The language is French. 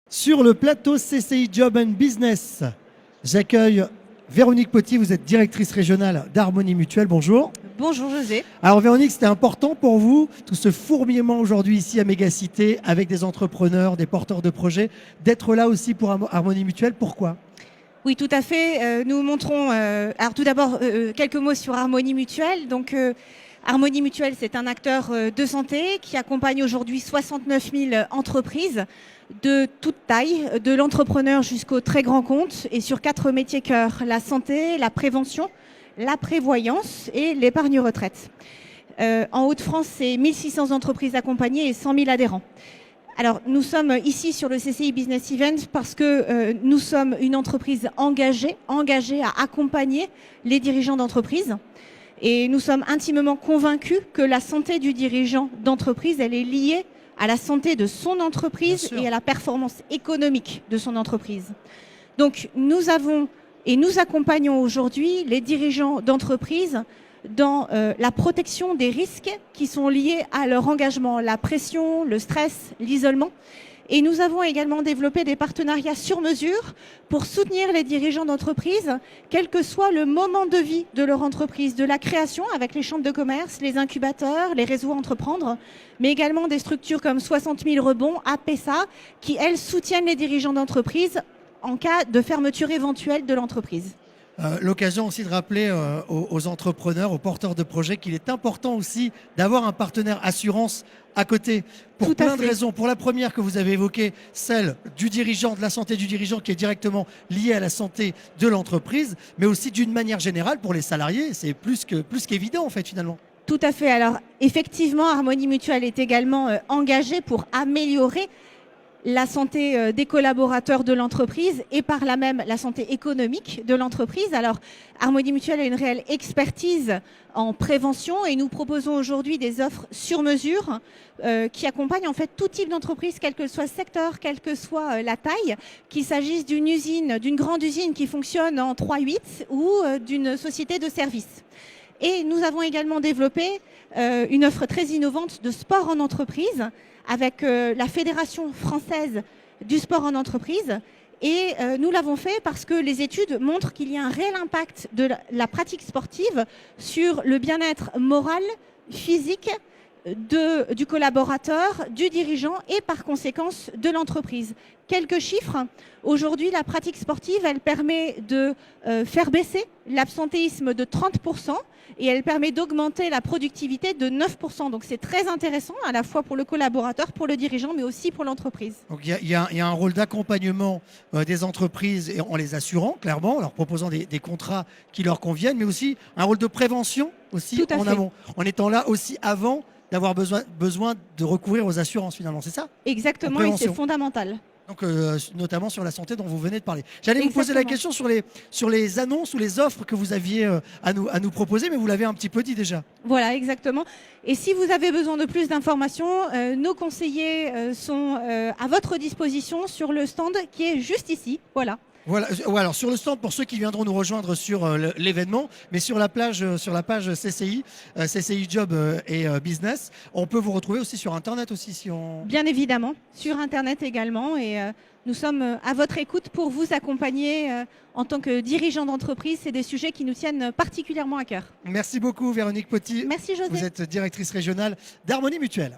Sur le plateau CCI Job and Business, j'accueille Véronique Potier, vous êtes directrice régionale d'Harmonie Mutuelle. Bonjour. Bonjour José. Alors Véronique, c'était important pour vous, tout ce fourmillement aujourd'hui ici à Mégacité, avec des entrepreneurs, des porteurs de projets, d'être là aussi pour Harmonie Mutuelle. Pourquoi ? Oui, tout à fait. Nous montrons, alors tout d'abord, quelques mots sur Harmonie Mutuelle. Donc, Harmonie Mutuelle, c'est un acteur de santé qui accompagne aujourd'hui 69 000 entreprises de toute taille, de l'entrepreneur jusqu'au très grand compte, et sur 4 métiers cœurs: la santé, la prévention, la prévoyance et l'épargne retraite. En Hauts-de-France, c'est 1600 entreprises accompagnées et 100 000 adhérents. Alors, nous sommes ici sur le CCI Business Event parce que nous sommes une entreprise engagée à accompagner les dirigeants d'entreprise. Et nous sommes intimement convaincus que la santé du dirigeant d'entreprise, elle est liée à la santé de son entreprise et à la performance économique de son entreprise. Donc, nous avons et nous accompagnons aujourd'hui les dirigeants d'entreprise dans la protection des risques qui sont liés à leur engagement, la pression, le stress, l'isolement. Et nous avons également développé des partenariats sur mesure pour soutenir les dirigeants d'entreprise, quel que soit le moment de vie de leur entreprise, de la création avec les chambres de commerce, les incubateurs, les réseaux entreprendre, mais également des structures comme 60 000 rebonds, APESA, qui, elles, soutiennent les dirigeants d'entreprise en cas de fermeture éventuelle de l'entreprise. L'occasion aussi de rappeler aux entrepreneurs, aux porteurs de projets qu'il est important aussi d'avoir un partenaire assurance à côté pour plein de raisons. Pour la première que vous avez évoquée, celle du dirigeant, de la santé du dirigeant qui est directement liée à la santé de l'entreprise, mais aussi d'une manière générale pour les salariés, c'est plus qu'évident en fait finalement. Tout à fait. Alors effectivement, Harmonie Mutuelle est également engagée pour améliorer la santé des collaborateurs de l'entreprise et par là même la santé économique de l'entreprise. Alors, Harmonie Mutuelle a une réelle expertise en prévention et nous proposons aujourd'hui des offres sur mesure qui accompagnent en fait tout type d'entreprise, quel que soit le secteur, quelle que soit la taille, qu'il s'agisse d'une usine, d'une grande usine qui fonctionne en 3-8 ou d'une société de services. Et nous avons également développé une offre très innovante de sport en entreprise avec la Fédération française du sport en entreprise. Et nous l'avons fait parce que les études montrent qu'il y a un réel impact de la pratique sportive sur le bien-être moral, physique du collaborateur, du dirigeant et par conséquence de l'entreprise. Quelques chiffres. Aujourd'hui, la pratique sportive, elle permet de faire baisser l'absentéisme de 30% et elle permet d'augmenter la productivité de 9%. Donc c'est très intéressant à la fois pour le collaborateur, pour le dirigeant, mais aussi pour l'entreprise. Donc il y a un rôle d'accompagnement des entreprises et en les assurant clairement, en leur proposant des contrats qui leur conviennent, mais aussi un rôle de prévention aussi en amont, en étant là aussi avant d'avoir besoin de recourir aux assurances finalement, c'est ça ? Exactement, et c'est fondamental. Donc, notamment sur la santé dont vous venez de parler. J'allais vous poser la question sur les annonces ou les offres que vous aviez à nous proposer, mais vous l'avez un petit peu dit déjà. Voilà, exactement. Et si vous avez besoin de plus d'informations, nos conseillers sont à votre disposition sur le stand qui est juste ici. Voilà. Voilà. Alors sur le stand pour ceux qui viendront nous rejoindre sur l'événement, mais sur la page CCI, CCI Job et Business, on peut vous retrouver aussi sur Internet aussi si on. Bien évidemment, sur Internet également, et nous sommes à votre écoute pour vous accompagner en tant que dirigeant d'entreprise. C'est des sujets qui nous tiennent particulièrement à cœur. Merci beaucoup Véronique Potier. Merci José. Vous êtes directrice régionale d'Harmonie Mutuelle.